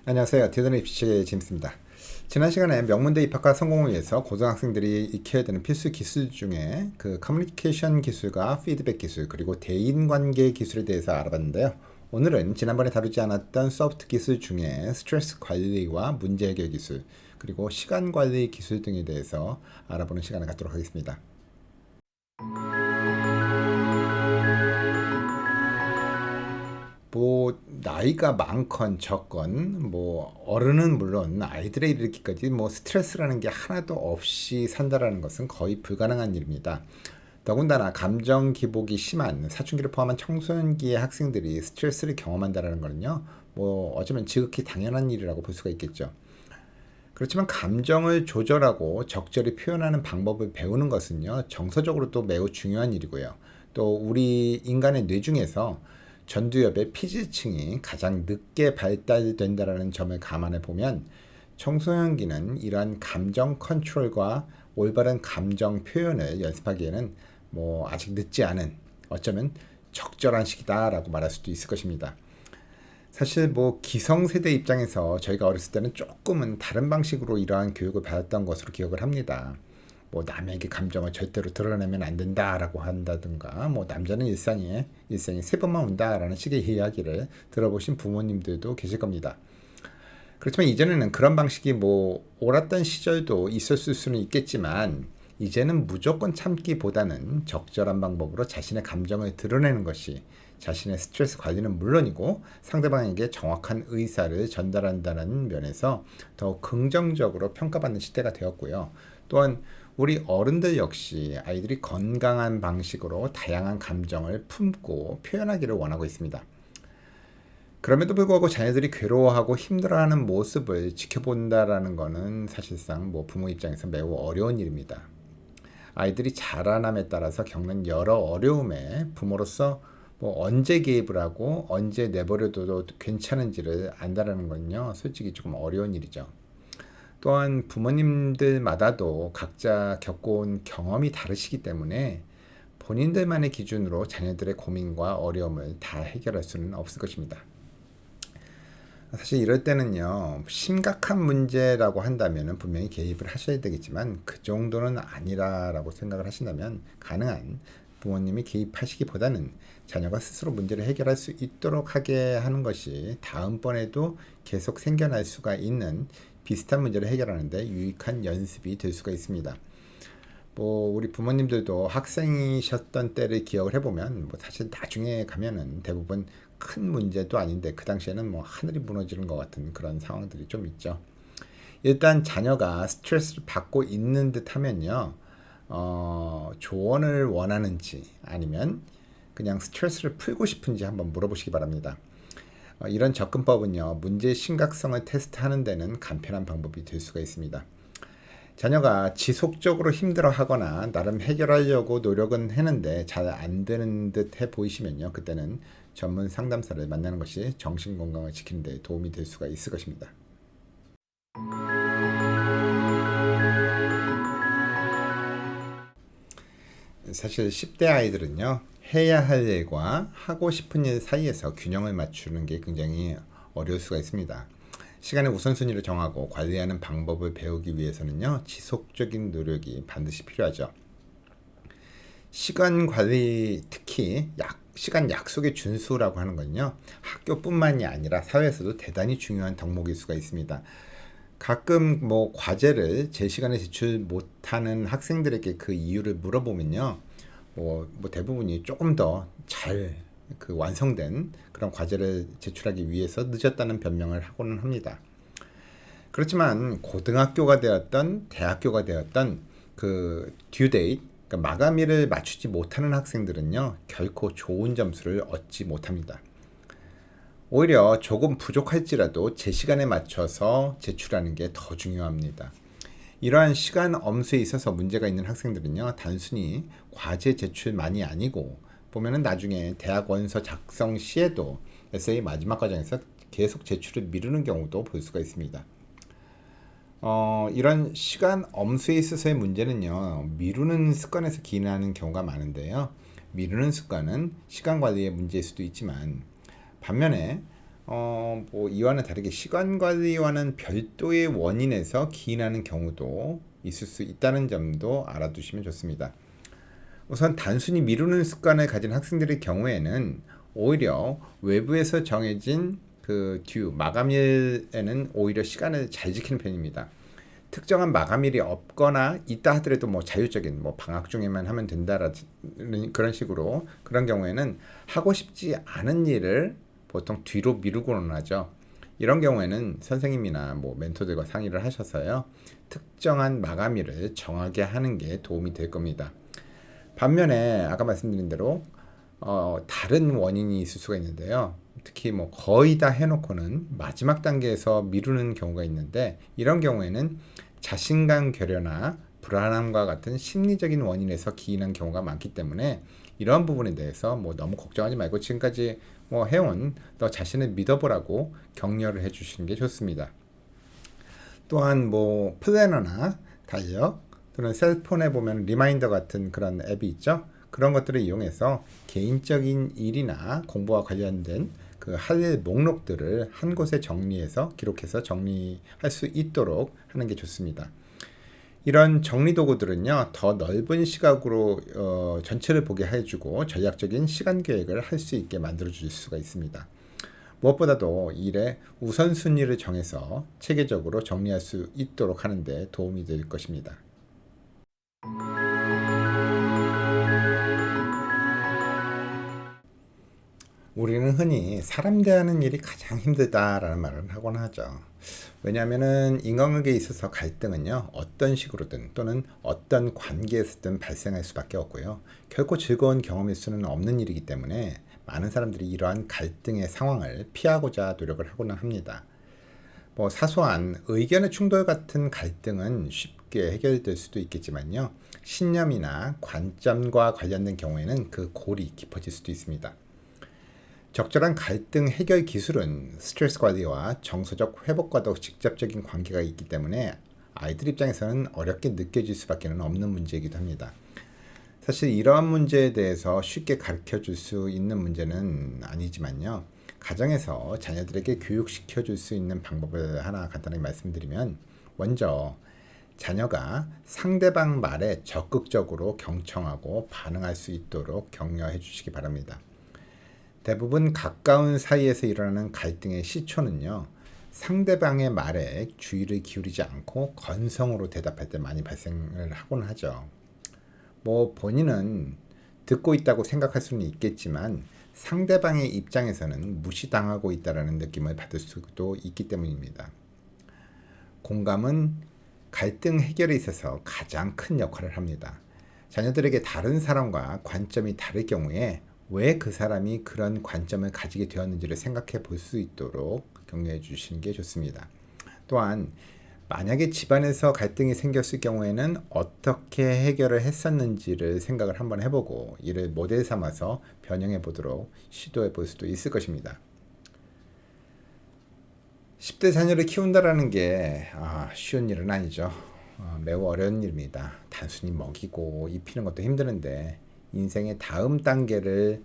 안녕하세요. 디자인 입시의 제임스입니다. 지난 시간에 명문대 입학과 성공을 위해서 고등학생들이 익혀야 되는 필수 기술 중에 그 커뮤니케이션 기술과 피드백 기술 그리고 대인관계 기술에 대해서 알아봤는데요. 오늘은 지난번에 다루지 않았던 소프트 기술 중에 스트레스 관리와 문제 해결 기술 그리고 시간 관리 기술 등에 대해서 알아보는 시간을 갖도록 하겠습니다. 뭐 나이가 많건 적건 뭐 어른은 물론 아이들에 이르기까지 뭐 스트레스라는 게 하나도 없이 산다라는 것은 거의 불가능한 일입니다. 더군다나 감정 기복이 심한 사춘기를 포함한 청소년기의 학생들이 스트레스를 경험한다라는 거는요. 뭐 어쩌면 지극히 당연한 일이라고 볼 수가 있겠죠. 그렇지만 감정을 조절하고 적절히 표현하는 방법을 배우는 것은요. 정서적으로도 매우 중요한 일이고요. 또 우리 인간의 뇌 중에서 전두엽의 피지층이 가장 늦게 발달된다는 점을 감안해 보면 청소년기는 이러한 감정 컨트롤과 올바른 감정 표현을 연습하기에는 뭐 아직 늦지 않은 어쩌면 적절한 시기다라고 말할 수도 있을 것입니다. 사실 뭐 기성세대 입장에서 저희가 어렸을 때는 조금은 다른 방식으로 이러한 교육을 받았던 것으로 기억을 합니다. 뭐 남에게 감정을 절대로 드러내면 안 된다라고 한다든가 뭐 남자는 일상에 세 번만 운다라는 식의 이야기를 들어보신 부모님들도 계실 겁니다. 그렇지만 이전에는 그런 방식이 뭐 옳았던 시절도 있었을 수는 있겠지만 이제는 무조건 참기보다는 적절한 방법으로 자신의 감정을 드러내는 것이 자신의 스트레스 관리는 물론이고 상대방에게 정확한 의사를 전달한다는 면에서 더 긍정적으로 평가받는 시대가 되었고요. 또한 우리 어른들 역시 아이들이 건강한 방식으로 다양한 감정을 품고 표현하기를 원하고 있습니다. 그럼에도 불구하고 자녀들이 괴로워하고 힘들어하는 모습을 지켜본다라는 것은 사실상 뭐 부모 입장에서 매우 어려운 일입니다. 아이들이 자라남에 따라서 겪는 여러 어려움에 부모로서 뭐 언제 개입을 하고 언제 내버려둬도 괜찮은지를 안다라는 건요, 솔직히 조금 어려운 일이죠. 또한 부모님들마다도 각자 겪어온 경험이 다르시기 때문에 본인들만의 기준으로 자녀들의 고민과 어려움을 다 해결할 수는 없을 것입니다. 사실 이럴 때는요, 심각한 문제라고 한다면 분명히 개입을 하셔야 되겠지만 그 정도는 아니라라고 생각을 하신다면 가능한 부모님이 개입하시기보다는 자녀가 스스로 문제를 해결할 수 있도록 하게 하는 것이 다음번에도 계속 생겨날 수가 있는 비슷한 문제를 해결하는데 유익한 연습이 될 수가 있습니다. 뭐 우리 부모님들도 학생이셨던 때를 기억을 해보면 뭐 사실 나중에 가면은 대부분 큰 문제도 아닌데 그 당시에는 뭐 하늘이 무너지는 것 같은 그런 상황들이 좀 있죠. 일단 자녀가 스트레스를 받고 있는 듯 하면요, 조언을 원하는지 아니면 그냥 스트레스를 풀고 싶은지 한번 물어보시기 바랍니다. 이런 접근법은요, 문제의 심각성을 테스트하는 데는 간편한 방법이 될 수가 있습니다. 자녀가 지속적으로 힘들어하거나 나름 해결하려고 노력은 했는데 잘 안 되는 듯 해 보이시면요, 그때는 전문 상담사를 만나는 것이 정신 건강을 지키는 데 도움이 될 수가 있을 것입니다. 사실 10대 아이들은요, 해야 할 일과 하고 싶은 일 사이에서 균형을 맞추는 게 굉장히 어려울 수가 있습니다. 시간의 우선순위를 정하고 관리하는 방법을 배우기 위해서는요, 지속적인 노력이 반드시 필요하죠. 시간 관리, 특히 시간 약속의 준수라고 하는 건요, 학교뿐만이 아니라 사회에서도 대단히 중요한 덕목일 수가 있습니다. 가끔 뭐 과제를 제 시간에 제출 못하는 학생들에게 그 이유를 물어보면요, 뭐 대부분이 조금 더 잘 그 완성된 그런 과제를 제출하기 위해서 늦었다는 변명을 하고는 합니다. 그렇지만 고등학교가 되었던 대학교가 되었던 그 듀데이트, 그러니까 마감일을 맞추지 못하는 학생들은요, 결코 좋은 점수를 얻지 못합니다. 오히려 조금 부족할지라도 제 시간에 맞춰서 제출하는 게 더 중요합니다. 이러한 시간 엄수에 있어서 문제가 있는 학생들은요, 단순히 과제 제출만이 아니고 보면은 나중에 대학 원서 작성 시에도 에세이 마지막 과정에서 계속 제출을 미루는 경우도 볼 수가 있습니다. 이런 시간 엄수에 있어서의 문제는요, 미루는 습관에서 기인하는 경우가 많은데요. 미루는 습관은 시간 관리의 문제일 수도 있지만, 반면에 이와는 다르게 시간 관리와는 별도의 원인에서 기인하는 경우도 있을 수 있다는 점도 알아두시면 좋습니다. 우선 단순히 미루는 습관을 가진 학생들의 경우에는 오히려 외부에서 정해진 그 듀 마감일에는 오히려 시간을 잘 지키는 편입니다. 특정한 마감일이 없거나 있다 하더라도 뭐 자율적인 뭐 방학 중에만 하면 된다라는 그런 식으로, 그런 경우에는 하고 싶지 않은 일을 보통 뒤로 미루고는 하죠. 이런 경우에는 선생님이나 뭐 멘토들과 상의를 하셔서요, 특정한 마감일을 정하게 하는 게 도움이 될 겁니다. 반면에 아까 말씀드린 대로 다른 원인이 있을 수가 있는데요. 특히 뭐 거의 다 해놓고는 마지막 단계에서 미루는 경우가 있는데, 이런 경우에는 자신감 결여나 불안함과 같은 심리적인 원인에서 기인한 경우가 많기 때문에, 이러한 부분에 대해서 뭐 너무 걱정하지 말고 지금까지 뭐 해온 너 자신을 믿어보라고 격려를 해주시는 게 좋습니다. 또한 뭐 플래너나 달력 또는 셀폰에 보면 리마인더 같은 그런 앱이 있죠. 그런 것들을 이용해서 개인적인 일이나 공부와 관련된 그 할 일 목록들을 한 곳에 정리해서 기록해서 정리할 수 있도록 하는 게 좋습니다. 이런 정리 도구들은요, 더 넓은 시각으로 전체를 보게 해주고 전략적인 시간 계획을 할 수 있게 만들어 줄 수가 있습니다. 무엇보다도 일의 우선순위를 정해서 체계적으로 정리할 수 있도록 하는 데 도움이 될 것입니다. 우리는 흔히 사람 대하는 일이 가장 힘들다라는 말을 하곤 하죠. 왜냐하면 인간관계에 있어서 갈등은요, 어떤 식으로든 또는 어떤 관계에서든 발생할 수밖에 없고요. 결코 즐거운 경험일 수는 없는 일이기 때문에 많은 사람들이 이러한 갈등의 상황을 피하고자 노력을 하고는 합니다. 뭐 사소한 의견의 충돌 같은 갈등은 쉽게 해결될 수도 있겠지만요, 신념이나 관점과 관련된 경우에는 그 골이 깊어질 수도 있습니다. 적절한 갈등 해결 기술은 스트레스 관리와 정서적 회복과도 직접적인 관계가 있기 때문에 아이들 입장에서는 어렵게 느껴질 수밖에 없는 문제이기도 합니다. 사실 이러한 문제에 대해서 쉽게 가르쳐 줄 수 있는 문제는 아니지만요, 가정에서 자녀들에게 교육시켜 줄 수 있는 방법을 하나 간단하게 말씀드리면, 먼저 자녀가 상대방 말에 적극적으로 경청하고 반응할 수 있도록 격려해 주시기 바랍니다. 대부분 가까운 사이에서 일어나는 갈등의 시초는요, 상대방의 말에 주의를 기울이지 않고 건성으로 대답할 때 많이 발생을 하곤 하죠. 뭐 본인은 듣고 있다고 생각할 수는 있겠지만 상대방의 입장에서는 무시당하고 있다는 느낌을 받을 수도 있기 때문입니다. 공감은 갈등 해결에 있어서 가장 큰 역할을 합니다. 자녀들에게 다른 사람과 관점이 다를 경우에 왜 그 사람이 그런 관점을 가지게 되었는지를 생각해 볼 수 있도록 격려해 주시는 게 좋습니다. 또한 만약에 집안에서 갈등이 생겼을 경우에는 어떻게 해결을 했었는지를 생각을 한번 해보고 이를 모델 삼아서 변형해 보도록 시도해 볼 수도 있을 것입니다. 10대 자녀를 키운다라는 게 쉬운 일은 아니죠. 매우 어려운 일입니다. 단순히 먹이고 입히는 것도 힘드는데 인생의 다음 단계를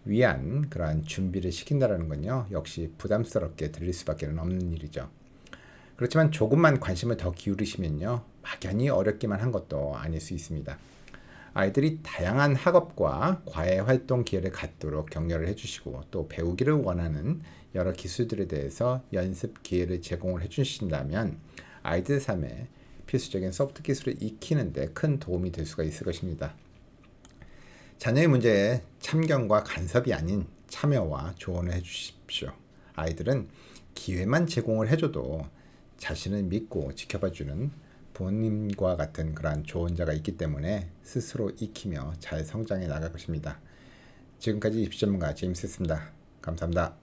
위한 그러한 준비를 시킨다라는 건요, 역시 부담스럽게 들릴 수밖에 없는 일이죠. 그렇지만 조금만 관심을 더 기울이시면요, 막연히 어렵기만 한 것도 아닐 수 있습니다. 아이들이 다양한 학업과 과외 활동 기회를 갖도록 격려를 해주시고 또 배우기를 원하는 여러 기술들에 대해서 연습 기회를 제공을 해주신다면 아이들 삶에 필수적인 소프트 기술을 익히는 데 큰 도움이 될 수가 있을 것입니다. 자녀의 문제에 참견과 간섭이 아닌 참여와 조언을 해주십시오. 아이들은 기회만 제공을 해줘도 자신을 믿고 지켜봐주는 부모님과 같은 그러한 조언자가 있기 때문에 스스로 익히며 잘 성장해 나갈 것입니다. 지금까지 입시전문가 제임스였습니다. 감사합니다.